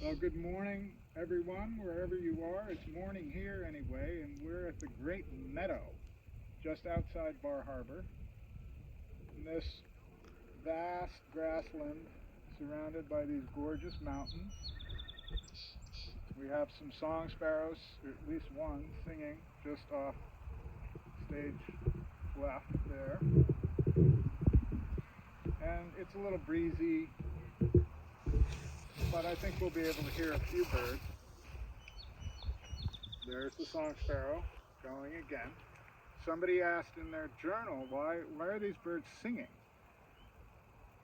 Well, good morning, everyone, wherever you are. It's morning here anyway, and we're at the Great Meadow just outside Bar Harbor. In this vast grassland surrounded by these gorgeous mountains. We have some song sparrows, or at least one, singing just off stage left there. And it's a little breezy, but I think we'll be able to hear a few birds. There's the song sparrow going again. Somebody asked in their journal, why are these birds singing?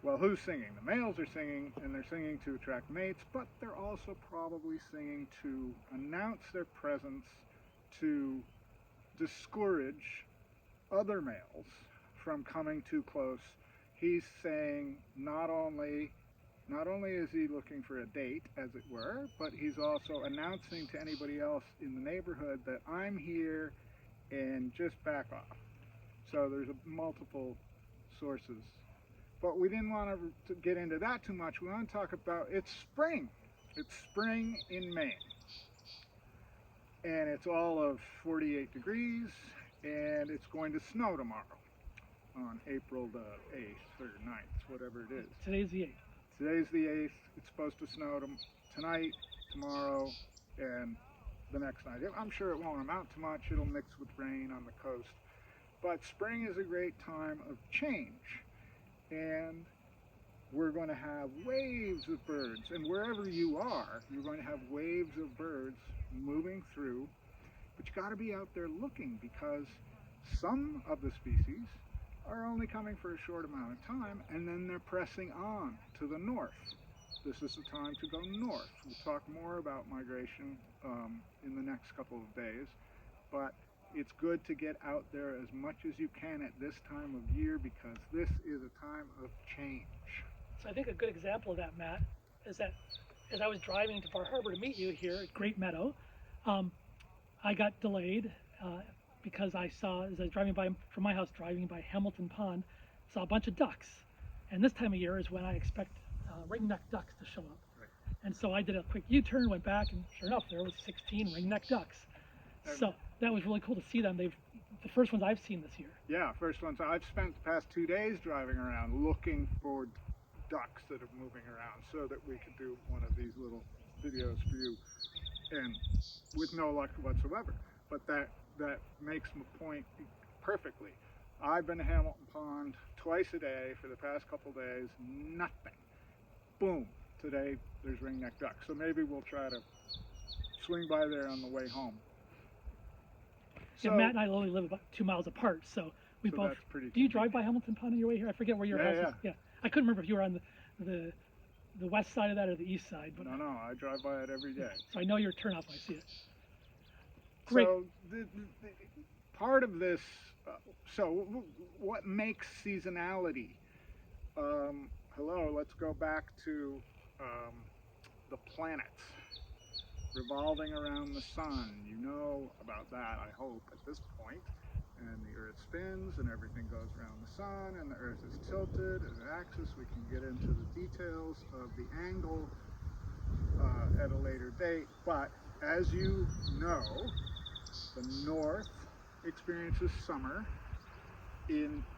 Well, who's singing? The males are singing, and they're singing to attract mates, but they're also probably singing to announce their presence, to discourage other males from coming too close. He's saying not only is he looking for a date, as it were, but he's also announcing to anybody else in the neighborhood that I'm here and just back off. So there's multiple sources. But we didn't want to get into that too much. We want to talk about it's spring. It's spring in Maine. And it's all of 48 degrees, and it's going to snow tomorrow on April the 8th or 9th, whatever it is. Today's the 8th. Today's the 8th. It's supposed to snow tonight, tomorrow, and the next night. I'm sure it won't amount to much. It'll mix with rain on the coast. But spring is a great time of change. And we're going to have waves of birds. And wherever you are, you're going to have waves of birds moving through. But you got to be out there looking, because some of the species are only coming for a short amount of time, and then they're pressing on to the north. This is the time to go north. We'll talk more about migration in the next couple of days, but it's good to get out there as much as you can at this time of year, because this is a time of change. So I think a good example of that, Matt, is that as I was driving to Bar Harbor to meet you here at Great Meadow, I got delayed because I saw, as I was driving by from my house, driving by Hamilton Pond, saw a bunch of ducks. And this time of year is when I expect ring-necked ducks to show up. Right. And so I did a quick U-turn, went back, and sure enough, there was 16 ring-necked ducks. So that was really cool to see them. They've the first ones I've seen this year. Yeah, first ones. I've spent the past 2 days driving around looking for ducks that are moving around so that we could do one of these little videos for you, and with no luck whatsoever. But that makes my point perfectly. I've been to Hamilton Pond twice a day for the past couple days, nothing. Boom, today there's ring-necked ducks. So maybe we'll try to swing by there on the way home. Yeah, Matt and I only live about 2 miles apart, so we both. That's pretty do you drive by Hamilton Pond on your way here? I forget where your house is. Yeah, I couldn't remember if you were on the west side of that or the east side. But no, I drive by it every day. So I know your turnoff when I see it. Great. So the part of this, so what makes seasonality? Hello, let's go back to the planets revolving around the sun. You know about that, I hope, at this point. And the Earth spins, and everything goes around the sun, and the Earth is tilted at an axis. We can get into the details of the angle at a later date. But as you know, the North experiences summer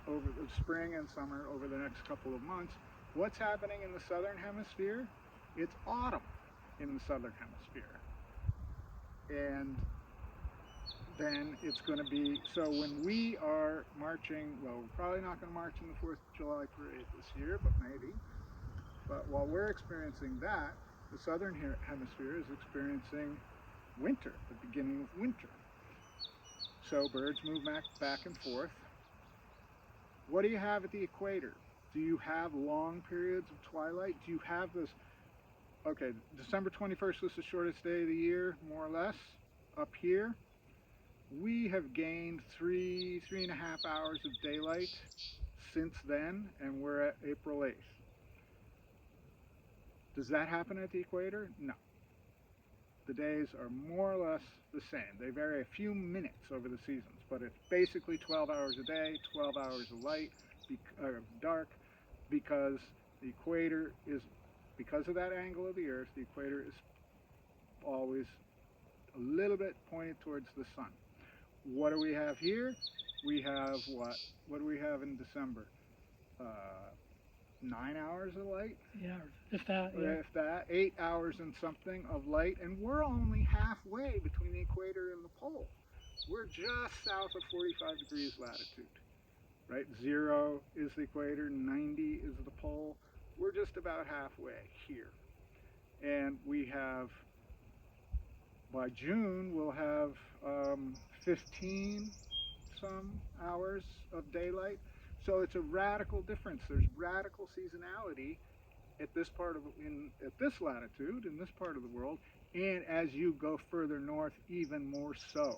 over the spring and summer over the next couple of months. What's happening in the Southern Hemisphere? It's autumn in the Southern Hemisphere. And then it's going to be, so when we are marching, well, we're probably not going to march in the 4th of July parade this year, but maybe. But while we're experiencing that, the Southern Hemisphere is experiencing winter, the beginning of winter. So birds move back and forth. What do you have at the equator? Do you have long periods of twilight? Do you have this? Okay, December 21st was the shortest day of the year, more or less, up here. We have gained 3.5 hours of daylight since then, and we're at April 8th. Does that happen at the equator? No. The days are more or less the same. They vary a few minutes over the seasons, but it's basically 12 hours a day, 12 hours of light, dark, because the equator is because of that angle of the Earth, the equator is always a little bit pointed towards the sun. What do we have here? We have what? What do we have in December? 9 hours of light? Yeah, if that. Yeah. If that, 8 hours and something of light, and we're only halfway between the equator and the pole. We're just south of 45 degrees latitude, right? 0 is the equator, 90 is the pole. We're just about halfway here. And we have, by June, we'll have 15 some hours of daylight. So it's a radical difference. There's radical seasonality at this at this latitude, in this part of the world, and as you go further north, even more so.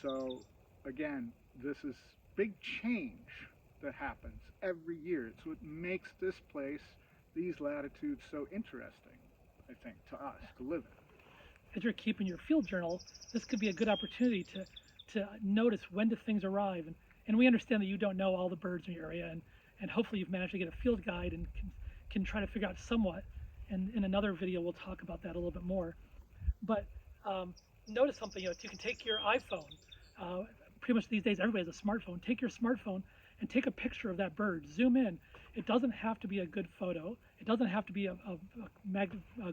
So again, this is big change that happens every year. It's what makes this place, these latitudes, so interesting, I think, to us to live in. As you're keeping your field journal, this could be a good opportunity to notice when do things arrive. And we understand that you don't know all the birds in your area, and hopefully you've managed to get a field guide and can try to figure out somewhat. And in another video, we'll talk about that a little bit more. But notice something, you can take your iPhone. Pretty much these days, everybody has a smartphone. Take your smartphone and take a picture of that bird. Zoom in. It doesn't have to be a good photo. It doesn't have to be a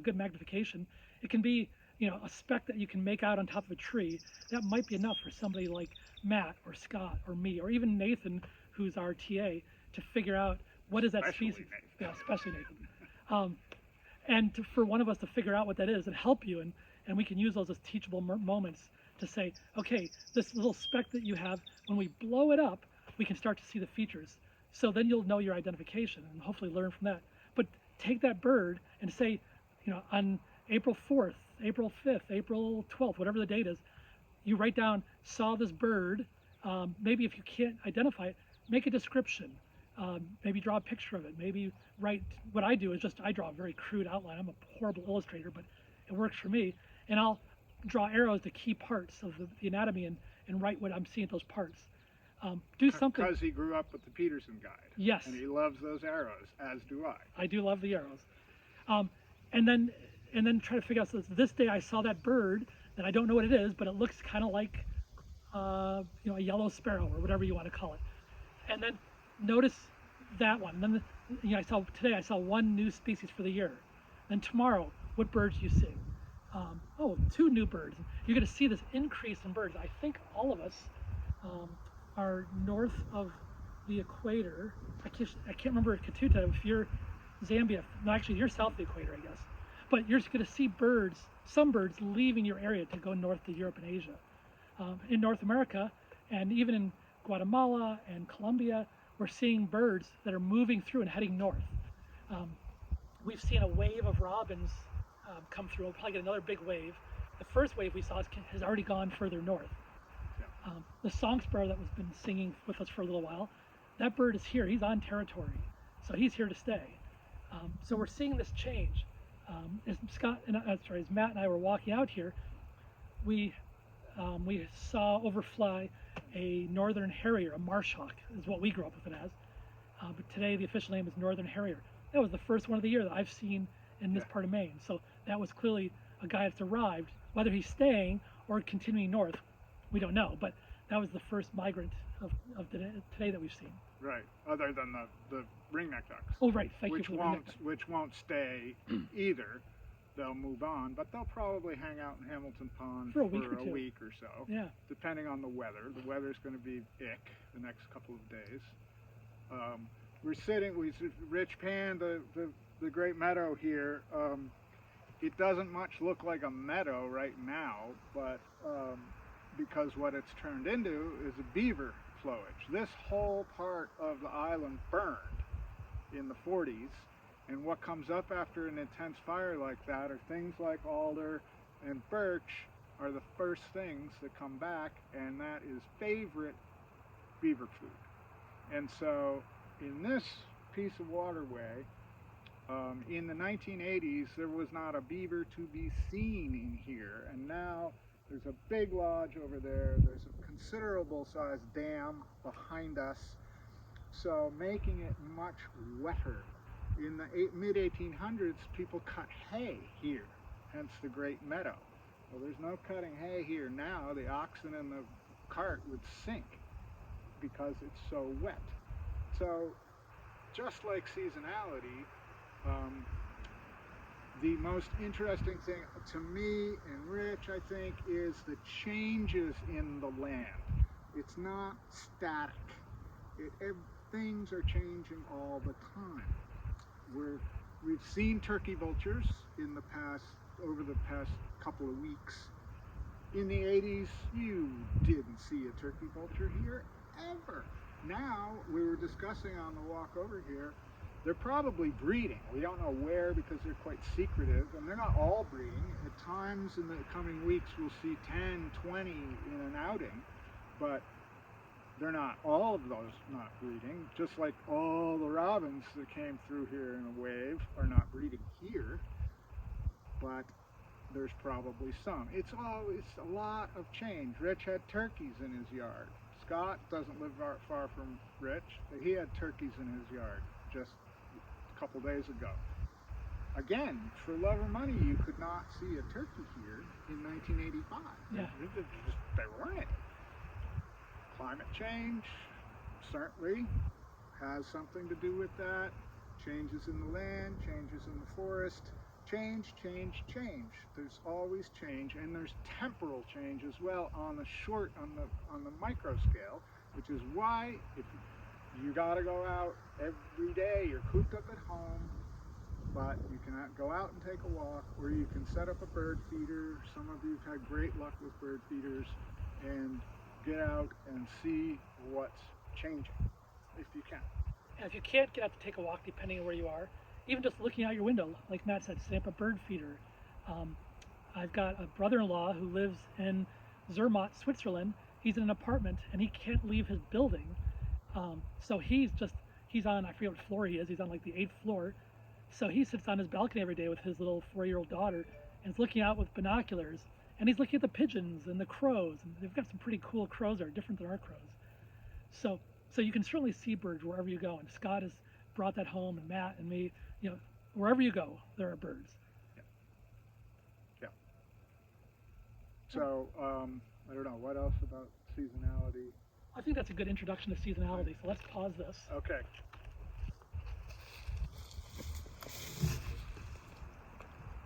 good magnification. It can be, a speck that you can make out on top of a tree. That might be enough for somebody like Matt or Scott or me or even Nathan, who's our TA, to figure out what is that Especially species. Nathan. Yeah, especially Nathan. And for one of us to figure out what that is and help you, and we can use those as teachable moments to say, okay, this little speck that you have, when we blow it up, we can start to see the features. So then you'll know your identification and hopefully learn from that. But take that bird and say, on April 4th, April 5th, April 12th, whatever the date is, you write down, saw this bird. Maybe if you can't identify it, make a description. Maybe draw a picture of it. Maybe write, what I do is I draw a very crude outline. I'm a horrible illustrator, but it works for me. And I'll draw arrows to key parts of the anatomy and write what I'm seeing at those parts. Do something. Because he grew up with the Peterson guide. Yes. And he loves those arrows, as do I. I do love the arrows. And then try to figure out, so this day I saw that bird, and I don't know what it is, but it looks kind of like a yellow sparrow or whatever you want to call it. And then notice that one. And then today I saw one new species for the year. Then tomorrow, what birds do you see? 2 new birds. You're going to see this increase in birds. I think all of us are north of the equator. I can't remember Katuta. If you're Zambia, no, actually you're south of the equator, I guess. But you're going to see some birds leaving your area to go north to Europe and Asia. In North America, and even in Guatemala and Colombia, we're seeing birds that are moving through and heading north. We've seen a wave of robins come through. We'll probably get another big wave. The first wave we saw has already gone further north. The song sparrow that was been singing with us for a little while, that bird is here. He's on territory, so he's here to stay. So we're seeing this change. As Matt and I were walking out here, we saw overfly a northern harrier, a marsh hawk is what we grew up with it as. But today the official name is northern harrier. That was the first one of the year that I've seen in this part of Maine. So that was clearly a guy that's arrived. Whether he's staying or continuing north, we don't know. But that was the first migrant of today that we've seen. Right. Other than the ringneck ducks. Oh, right. Thank you for the ringneck duck. Which won't stay either. They'll move on, but they'll probably hang out in Hamilton Pond for a week or so. Yeah. Depending on the weather. The weather's going to be ick the next couple of days. Rich panned the great meadow here. It doesn't much look like a meadow right now, but because what it's turned into is a beaver flowage. This whole part of the island burned in the 40s, and what comes up after an intense fire like that are things like alder and birch are the first things that come back, and that is favorite beaver food. And so in this piece of waterway, in the 1980s, there was not a beaver to be seen in here, and now there's a big lodge over there. There's a considerable sized dam behind us, so making it much wetter in the mid 1800s, people cut hay here, hence the Great Meadow. Well, there's no cutting hay here now. The oxen in the cart would sink because it's so wet. So, just like seasonality, the most interesting thing to me and Rich, I think, is the changes in the land. It's not static. Things are changing all the time. We've seen turkey vultures over the past couple of weeks. In the 80s, you didn't see a turkey vulture here ever. Now, we were discussing on the walk over here, they're probably breeding. We don't know where because they're quite secretive, and they're not all breeding. At times in the coming weeks, we'll see 10, 20 in an outing, but they're not, all of those not breeding, just like all the robins that came through here in a wave are not breeding here, but there's probably some. It's a lot of change. Rich had turkeys in his yard. Scott doesn't live far from Rich, but he had turkeys in his yard just a couple days ago. Again, for love or money, you could not see a turkey here in 1985. Yeah. They weren't any. Climate change certainly has something to do with that. Changes in the land, changes in the forest, change. There's always change, and there's temporal change as well on the micro scale, which is why if you gotta go out every day, you're cooped up at home, but you can go out and take a walk, or you can set up a bird feeder. Some of you have had great luck with bird feeders, and get out and see what's changing, if you can. And if you can't get out to take a walk, depending on where you are, even just looking out your window, like Matt said, set up a bird feeder. I've got a brother-in-law who lives in Zermatt, Switzerland. He's in an apartment and he can't leave his building. So he's on, I forget what floor he is, he's on like the 8th floor. So he sits on his balcony every day with his little 4-year-old daughter and is looking out with binoculars. And he's looking at the pigeons and the crows. And they've got some pretty cool crows that are different than our crows. So you can certainly see birds wherever you go. And Scott has brought that home, and Matt and me, wherever you go, there are birds. Yeah. So, I don't know, what else about seasonality? I think that's a good introduction to seasonality. So let's pause this. Okay.